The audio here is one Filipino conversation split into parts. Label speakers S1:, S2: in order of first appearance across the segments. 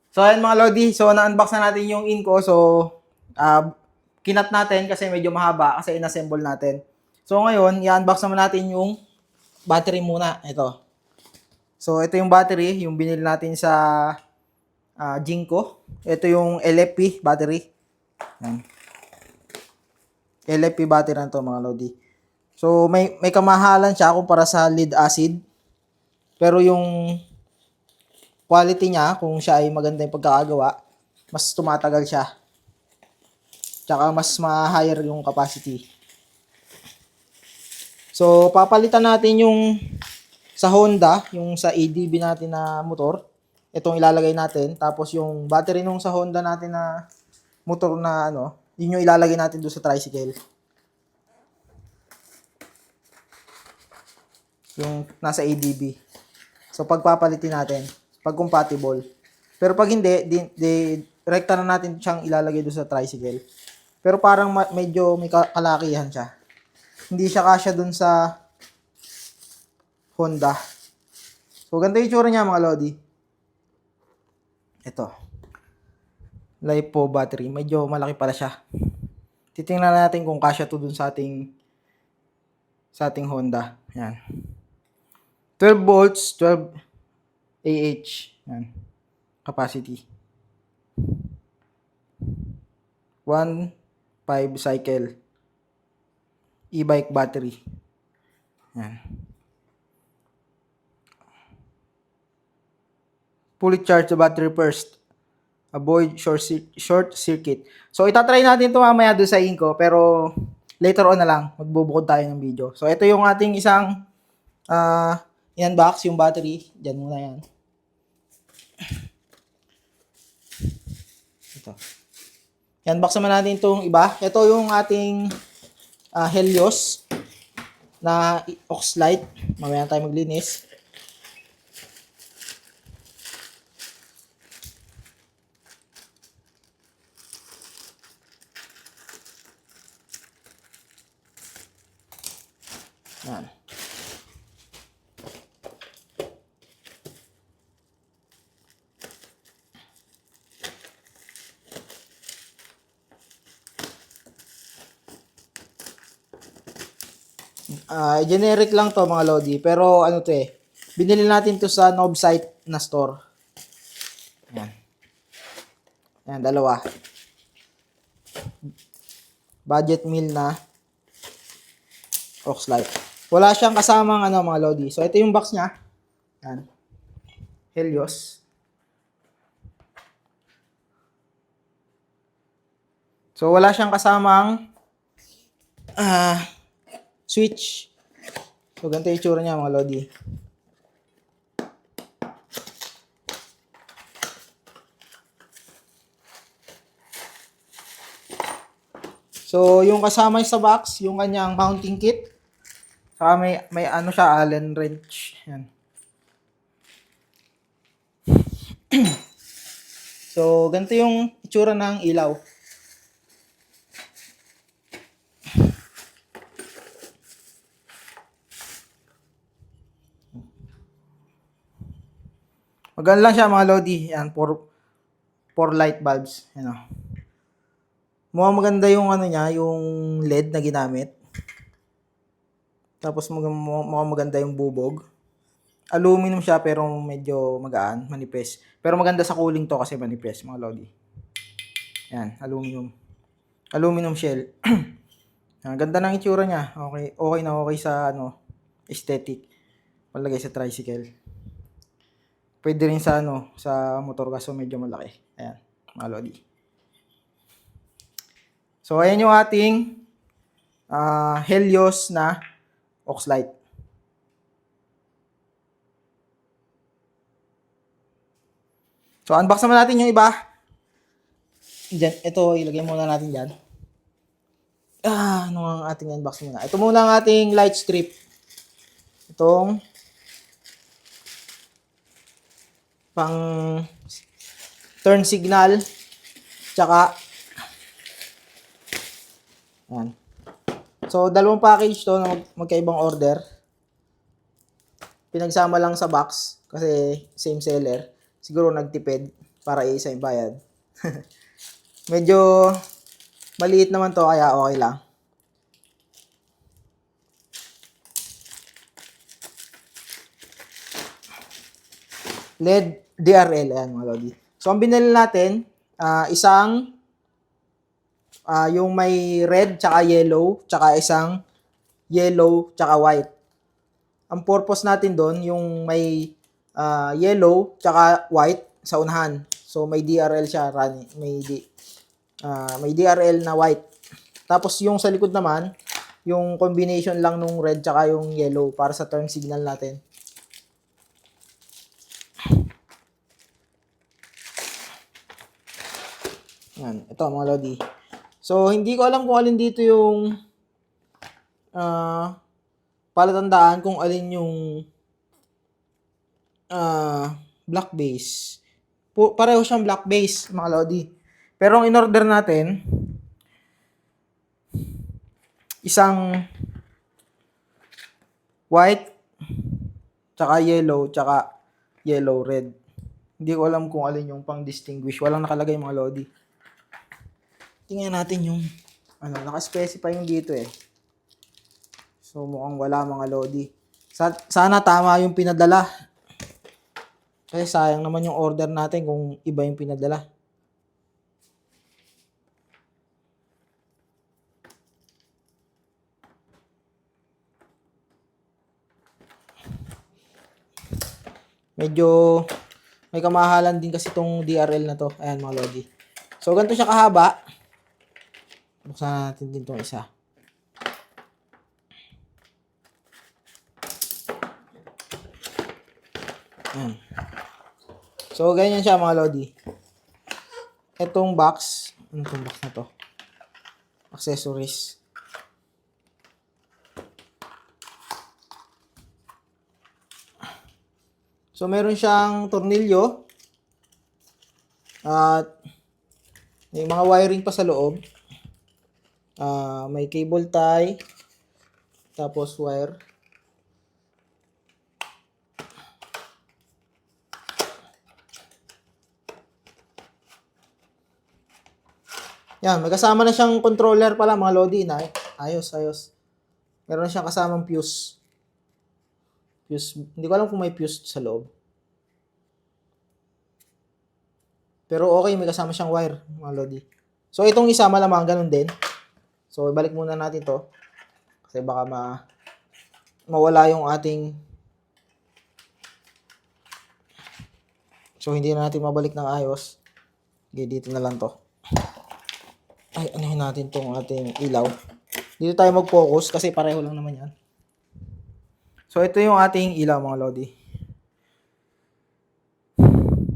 S1: So, ayan mga Lodi. So, na-unbox na natin yung Inco. So, kinat natin kasi medyo mahaba kasi inassemble natin. So, ngayon, i-unbox naman natin yung battery muna. Ito. So, ito yung battery, yung binili natin sa Jinko. Ito yung LFP battery. Yan. LFP battery na to mga Lodi. So, may kamahalan siya kumpara sa lead acid. Pero yung quality niya, kung siya ay maganda yung pagkakagawa, mas tumatagal siya. Tsaka mas ma-higher yung capacity. So, papalitan natin yung sa Honda, yung sa ADB natin na motor. Itong ilalagay natin. Tapos yung battery nung sa Honda natin na motor na yun yung ilalagay natin doon sa tricycle. Yung nasa ADB. So, pagpapalitin natin. Pag compatible. Pero pag hindi, rekta na natin siyang ilalagay doon sa tricycle. Pero parang medyo may kalakihan siya. Hindi siya kasya doon sa Honda. So, ganito yung tsura niya mga Lodi. Ito. LiPo battery. Medyo malaki pala siya. Titingnan natin kung kasya to dun sa ating Honda. Yan. 12 volts, 12 AH. Yan. Capacity. 1.5 cycle. E-bike battery. Yan. Fully charge the battery first. Avoid short circuit. So, itatry natin ito mamaya doon sa Inco, pero later on na lang, magbubukod tayo ng video. So, ito yung ating isang i-unbox, yung battery. Diyan muna yan. Ito. I-unbox naman natin itong iba. Ito yung ating Helios na Oxlite. Mamaya tayo maglinis. Yan. Generic lang to mga Lodi, pero ano to binili natin to sa Novsite na store. Yan. Yan, dalawa. Budget meal na Oxlite. Wala siyang kasamang mga Lodi. So, ito yung box niya. Yan. Helios. So, wala siyang kasamang switch. So, ganito yung itsura niya mga Lodi. So, yung kasama sa box, yung kanyang mounting kit. Saka may siya, Allen wrench. Yan. So, ganito yung itsura ng ilaw. Maganda lang siya mga Lodi. Yan, for light bulbs. Yan o. Mukhang maganda yung niya, yung LED na ginamit. Tapos mukhang maganda yung bubog. Aluminum siya pero medyo magaan, manipis. Pero maganda sa cooling to kasi manipis mga Lodi. Yan, aluminum. Aluminum shell. Ang ganda ng itsura niya. Okay na okay sa aesthetic. Palagay sa tricycle. Pwede rin sa sa motor kaso medyo malaki. Ayan, mga Lodi. So, ayan yung ating Helios na Oxlite. So, unbox naman natin yung iba. Diyan, ito, ilagay muna natin dyan. Ano ang ating unbox muna? Ito muna ang ating light strip. Itong pang turn signal. Tsaka yan. So, dalawang package to na magkaibang order. Pinagsama lang sa box kasi same seller. Siguro nagtipid para isa yung bayad. Medyo maliit naman to kaya okay lang. LED DRL, ayan mga lodi. So, ang binili natin, isang yung may red tsaka yellow, tsaka isang yellow tsaka white. Ang purpose natin doon, yung may yellow tsaka white sa unahan. So, may DRL siya, may DRL na white. Tapos, yung sa likod naman, yung combination lang nung red tsaka yung yellow para sa turn signal natin. Yan, ito mga lodi. So, hindi ko alam kung alin dito yung palatandaan kung alin yung black base. Pareho siyang black base, mga lodi. Pero ang in-order natin, isang white, tsaka yellow red. Hindi ko alam kung alin yung pang-distinguish. Walang nakalagay mga lodi. Tingnan natin yung naka-specify yung dito eh. So mukhang wala mga lodi. Sana tama yung pinadala. Kasi sayang naman yung order natin kung iba yung pinadala. Medyo may kamahalan din kasi itong DRL na to. Ayan mga lodi. So ganito siya kahaba. Buksan natin din itong isa. Ayan. So ganyan siya mga lodi. Itong box. Ano itong box na to? Accessories. So, meron siyang tornilyo. At may mga wiring pa sa loob. May cable tie. Tapos wire. Yan, may kasama na siyang controller pala mga lodi na. Ayos. Meron na siyang kasamang fuse. Hindi ko alam kung may fuse sa loob. Pero okay, may kasama siyang wire, mga lodi. So, itong isa malamang ganun din. So, ibalik muna natin to. Kasi baka mawala yung ating... So, hindi na natin mabalik ng ayos. Okay, dito na lang to. Ay, anuhin natin tong ating ilaw. Dito tayo mag-focus kasi pareho lang naman yan. So, ito yung ating ilaw, mga lodi.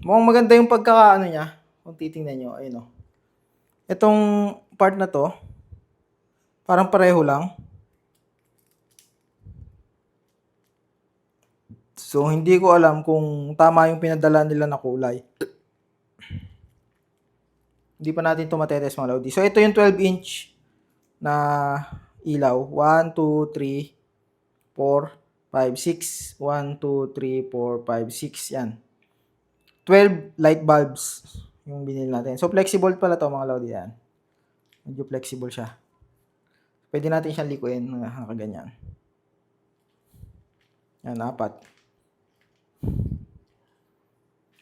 S1: Mukhang maganda yung pagkakaano niya. Kung titingnan nyo, ayun o. Itong part na to, parang pareho lang. So, hindi ko alam kung tama yung pinadala nila na kulay. Hindi pa natin ito matetest mga lodi. So, ito yung 12-inch na ilaw. 1, 2, 3, 4, 5, 6. 1, 2, 3, 4, 5, 6. Yan. 12 light bulbs yung binili natin. So, flexible pala to mga lodi. Yan. Medyo flexible siya. Pwede natin siyang likuin. Nakaganyan. Yan, 4.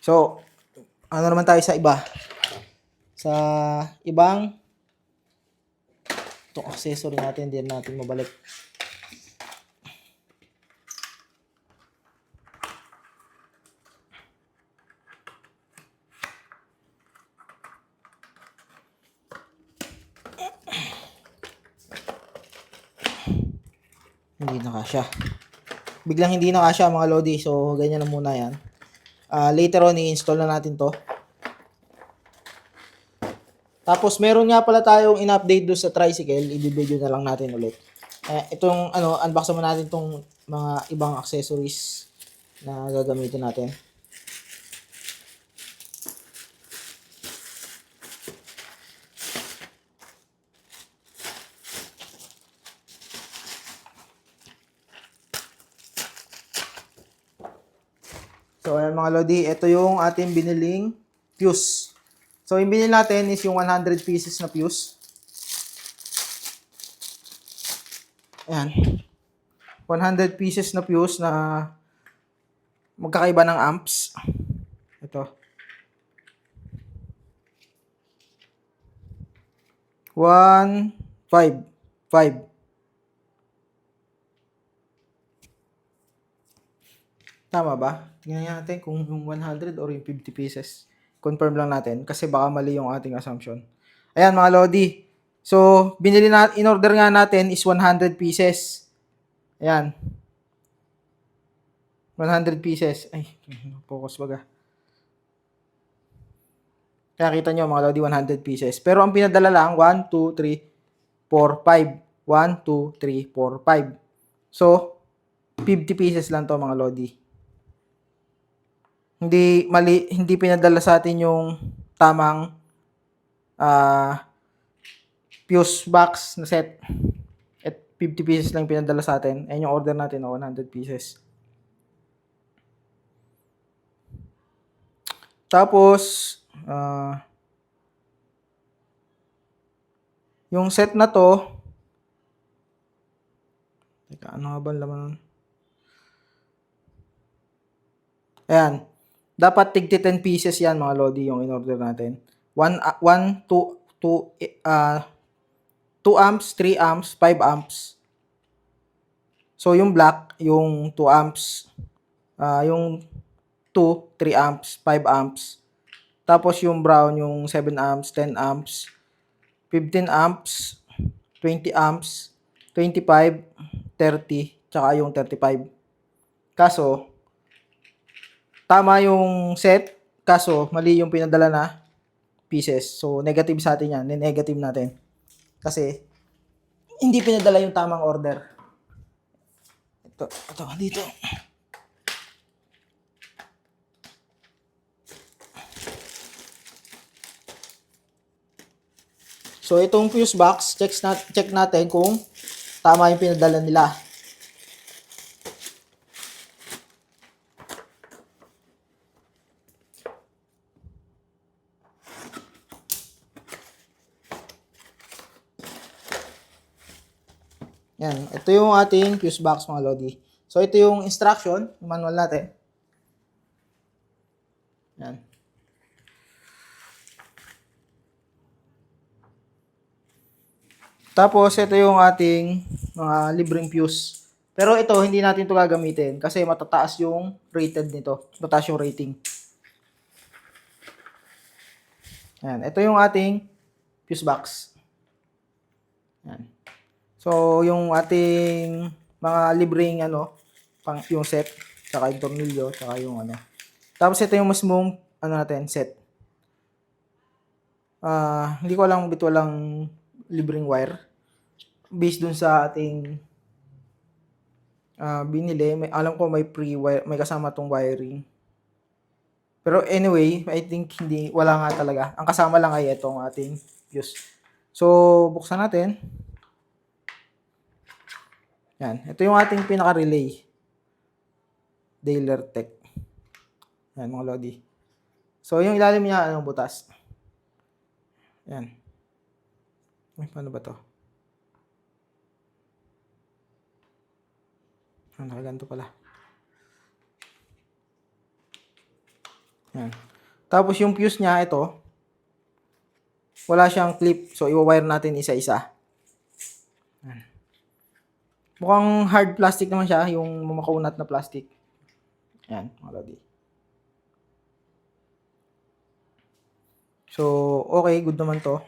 S1: So, ano naman tayo sa iba? Sa ibang itong accessory natin, hindi natin mabalik. Hindi na kasya. Biglang hindi na kasya mga lodi. So, ganyan na muna yan. Later on, i-install na natin to. Tapos, meron nga pala tayong in-update doon sa tricycle. I-video na lang natin ulit. Itong, unbox naman natin itong mga ibang accessories na gagamitin natin. So, ayan mga lodi, ito yung ating biniling fuse. So, yung binili natin is yung 100 pieces na fuse. Ayan. 100 pieces na fuse na magkakaiba ng amps. Ito. 1, 5. 5. Tama ba? Tingnan natin kung yung 100 or yung 50 pieces. Confirm lang natin kasi baka mali yung ating assumption. Ayan mga Lodi. So, in-order nga natin is 100 pieces. Ayan. 100 pieces. Ay, focus baga. Kaya kita nyo mga Lodi, 100 pieces. Pero ang pinadala lang, 1, 2, 3, 4, 5. 1, 2, 3, 4, 5. So, 50 pieces lang to mga Lodi. Hindi pinadala sa atin yung tamang fuse box na set. At 50 pieces lang pinadala sa atin. Ayun yung order natin, 100 pieces. Tapos, yung set na to, teka, ano nga ba laman? Ayan. Dapat tig 10 pieces yan mga Lodi yung in-order natin. 2 amps, 3 amps, 5 amps. So yung black, yung 2 amps, yung 2, 3 amps, 5 amps. Tapos yung brown, yung 7 amps, 10 amps, 15 amps, 20 amps, 25, 30, tsaka yung 35. Kaso, tama yung set, kaso mali yung pinadala na pieces. So, negative sa atin yan. Negative natin. Kasi, hindi pinadala yung tamang order. Ito, dito. So, itong fuse box, check natin kung tama yung pinadala nila. Yan. Ito yung ating fuse box mga Lodi. So, ito yung instruction, yung manual natin. Yan. Tapos, ito yung ating mga libreng fuse. Pero ito, hindi natin ito gagamitin kasi matataas yung rated nito. Matataas yung rating. Yan. Ito yung ating fuse box. Yan. So, yung ating mga libreng yung set, tsaka yung tornilyo, tsaka yung Tapos ito yung mismong natin, set. Hindi ko alam bit walang libreng wire. Based dun sa ating binili, alam ko may pre-wire, may kasama tong wiring. Pero anyway, I think wala nga talaga. Ang kasama lang ay itong ating fuse. So, buksan natin. Yan. Ito yung ating pinaka-relay. Dailer Tech. Yan, mga Lodi. So, yung ilalim niya, butas. Yan. Ay, paano ba to? Nakaganto pala. Yan. Tapos yung fuse niya, ito. Wala siyang clip. So, i-wire natin isa-isa. Yan. Mukhang hard plastic naman siya, yung makaunat na plastic. Yan, mga Lodi. So, okay, good naman to.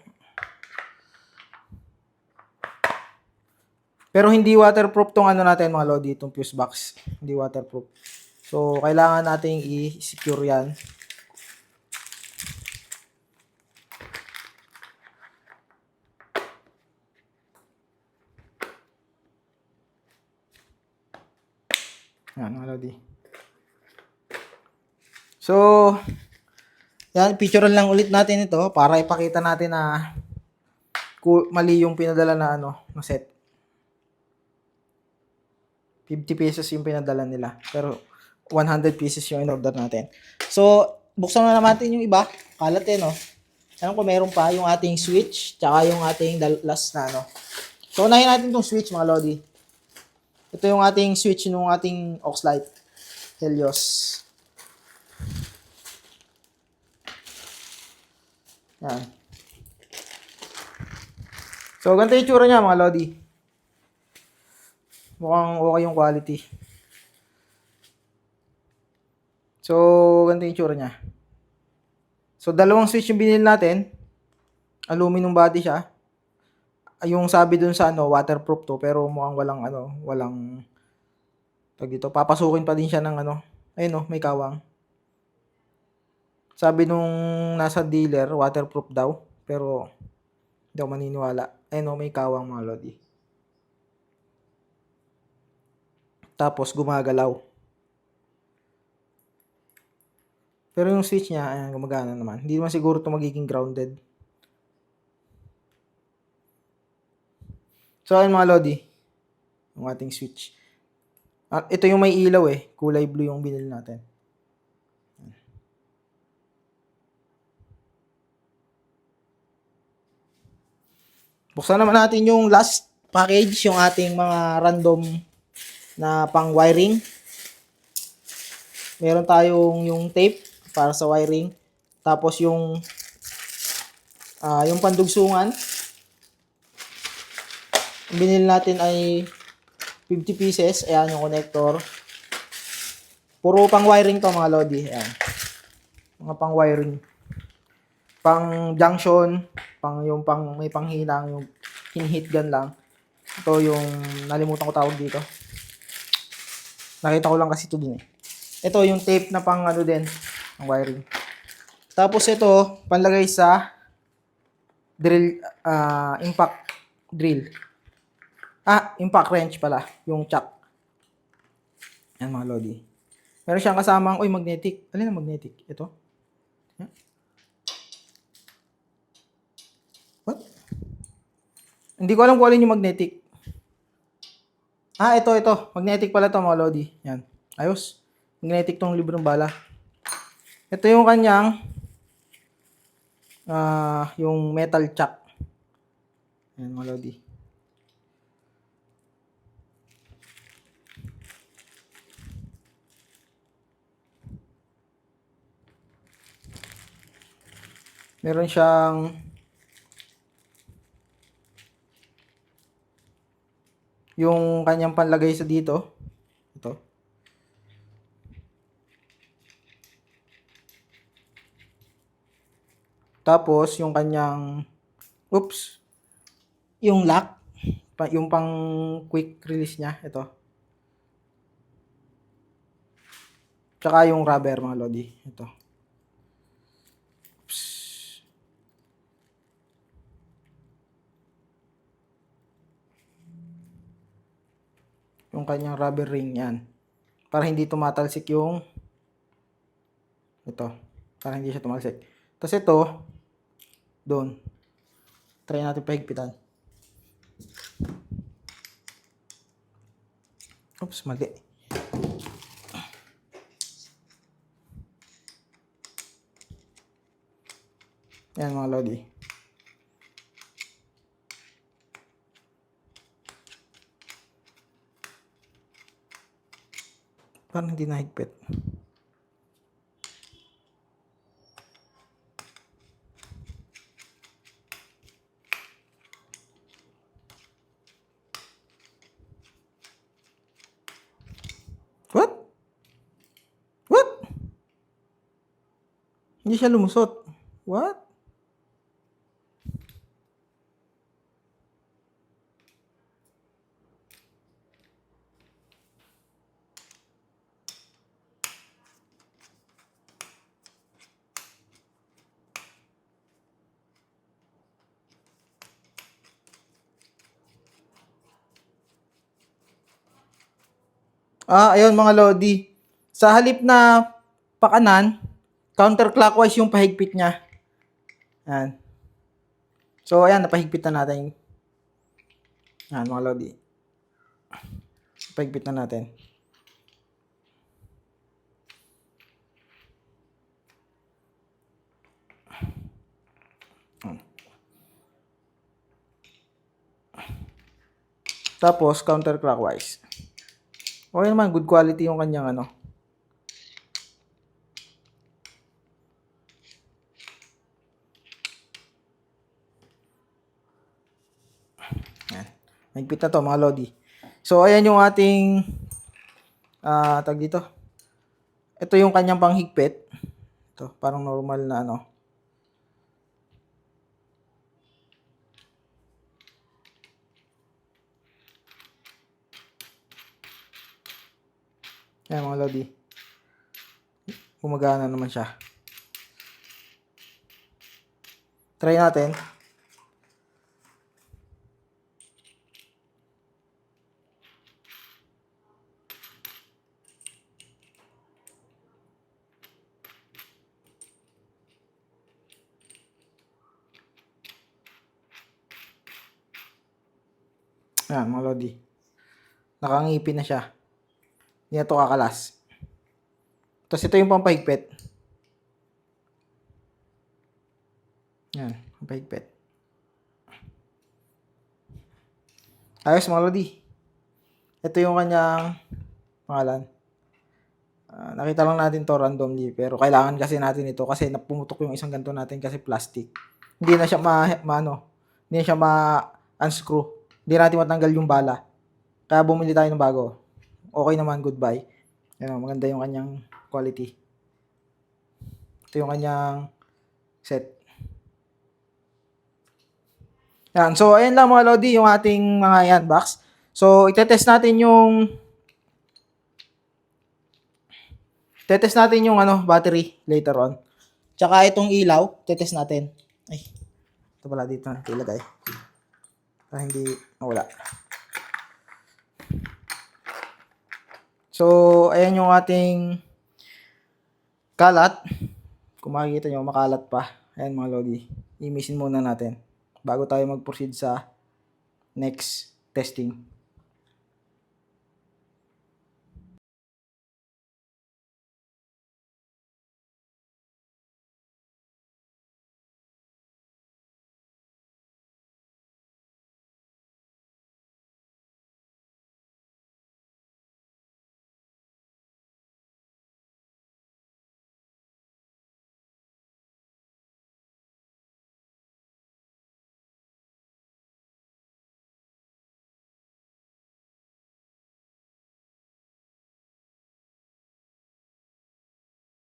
S1: Pero hindi waterproof tong natin mga Lodi, itong fuse box. Hindi waterproof. So, kailangan nating i-secure yan. Yan, mga Lodi. So, yan, picturean lang ulit natin ito para ipakita natin na mali yung pinadala na na set. 50 pesos yung pinadala nila. Pero 100 pieces yung in-order natin. So, buksan na naman natin yung iba. Kalat eh, no? Alam ko meron pa yung ating switch, tsaka yung ating last na, no? So, unahin natin tong switch, mga Lodi. Ito yung ating switch ng ating aux light. Helios. Yan. So, ganito yung tsura niya, mga Lodi. Mukhang okay yung quality. So, ganito yung tsura niya. So, dalawang switch yung binili natin. Aluminum body siya. Yung sabi dun sa waterproof to, pero mukhang walang tag dito. Papasukin pa din siya ng ayun may kawang. Sabi nung nasa dealer, waterproof daw, pero hindi ako maniniwala. Ayun may kawang, mga Lodi. Tapos gumagalaw. Pero yung switch niya, ayan, gumagana naman. Hindi naman siguro ito magiging grounded. So, ayun, mga Lodi, yung ating switch. Ito yung may ilaw eh. Kulay blue yung binili natin. Buksan naman natin yung last package, yung ating mga random na pang wiring. Meron tayong yung tape para sa wiring. Tapos yung pandugsungan. Ang binili natin ay 50 pieces. Ayan yung connector. Puro pang wiring to, mga Lodi. Ayan. Mga pang wiring. Pang junction. May panghinang. Yung hit gun lang. Ito yung nalimutan ko tawag dito. Nakita ko lang kasi ito din eh. Ito yung tape na pang din. Ang wiring. Tapos ito, panlagay sa drill, impact drill. Impact wrench pala. Yung chuck. Yan, mga Lodi. Meron siyang kasamang, magnetic. Alin na magnetic? Ito? What? Hindi ko alam kung alin yung magnetic. Ito. Magnetic pala to, mga Lodi. Yan. Ayos. Magnetic tong librong bala. Ito yung kanyang yung metal chuck. Yan, mga Lodi. Meron siyang yung kanyang panlagay sa dito. Ito. Tapos yung kanyang yung lock, yung pang quick release niya, ito. Tsaka yung rubber, mga Lodi, ito. Yung kanyang rubber ring yan. Para hindi tumatalsik yung ito. Para hindi siya tumalsik. Tapos ito, doon. Try natin pahigpitan. Mali. Yan, mga Lodi. Parang hindi nahigpit. What? Hindi siya lumusot. What? Ayun, mga Lodi. Sa halip na pakanan, counterclockwise yung pahigpit niya. Yan. So, ayan, napahigpit na natin. Yan, mga Lodi. Napahigpit na natin. Tapos, counterclockwise. Okay naman, good quality yung kanyang ano. Ayan. Mahigpit na to, mga lodi. So, ayan yung ating, tag dito. Ito yung kanyang panghigpit. Ito, parang normal na ano. Ayan, mga lodi. Gumagana naman siya. Try natin. Ayan, mga lodi. Nakangipin na siya. Hindi na ito kakalas. Tapos ito yung pampahigpit. Ayan, pampahigpit. Ayos, mga lodi. Ito yung kanyang pangalan. Nakita lang natin to randomly, pero kailangan kasi natin ito kasi napumutok yung isang ganito natin kasi plastic. Hindi na siya hindi na siya ma-unscrew. Hindi natin matanggal yung bala. Kaya bumili tayo ng bago. Okay naman, goodbye. Yan, maganda yung kanyang quality. Ito yung kanyang set. Yan. So, ayan lang mga lodi, yung ating mga unbox. So, itetest natin yung battery later on. Tsaka itong ilaw, tetest natin. Ay, ito pala dito natin ilagay. Para hindi mawala. So, ayan yung ating kalat. Kung makikita nyo, makalat pa. Ayan mga lodi. Imisin muna natin bago tayo mag-proceed sa next testing.